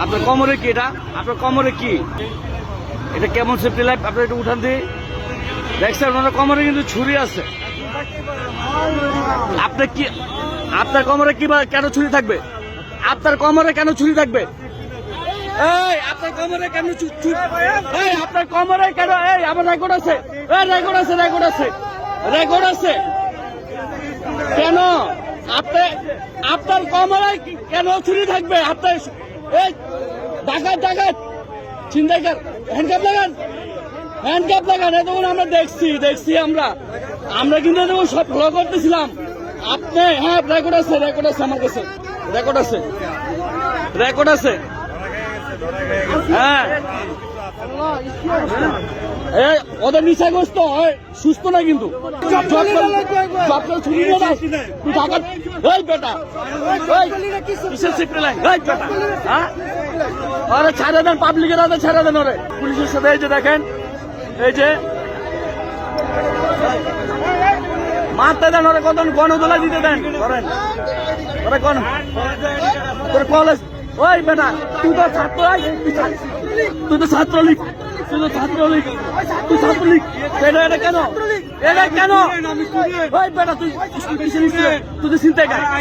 আপনার কোমরে কি এটা? আপনার কোমরে কি এটা? কেমন সেফটি লাইফ? আপনার একটু উঠান দিয়ে দেখছেন ওনার কোমরে কিন্তু ছুরি আছে। আপনি কি আপনার কোমরে কি কেন ছুরি থাকবে? আপনার কোমরে কেন ছুরি থাকবে? এই আপনার কোমরে কেন এই আপনার কোমরে কেন? এই আমার রেকর্ড আছে, রেকর্ড আছে, রেকর্ড আছে, রেকর্ড আছে। কেন আপনি আপনার কোমরে কেন ছুরি থাকবে? আপনার এই ডাকাত ডাকাত ছিনতাইকার হ্যান্ডকাপ লাগান, হ্যান্ডকাপ লাগান। এতক্ষণ আমরা দেখছি আমরা কিন্তু এতক্ষণ সব ফলো করতেছিলাম। আপনি হ্যাঁ রেকর্ড আছে, রেকর্ড আছে, আমার কাছে রেকর্ড আছে, রেকর্ড আছে। হ্যাঁ ওদের নিশাগ্রস্ত হয়, সুস্থ না কিন্তু ছাড়া দেন, পাবলিকের হাতে ছাড়া দেন ওরে। পুলিশের সাথে এই যে দেখেন, এই যে মারতে দেন ওরে, কত গণদোলা দিতে দেন করেন ওরে কোন তোর কলেজ। ওই বেটা তুই তো ছাত্র, তুই তো ছাত্রলীগ, তুই তো ছাত্রলীগ, তুই ছাত্রলীগ। এটা কেন? এটা কেন? ওই বেটা তুই তুই তো চিন্তায়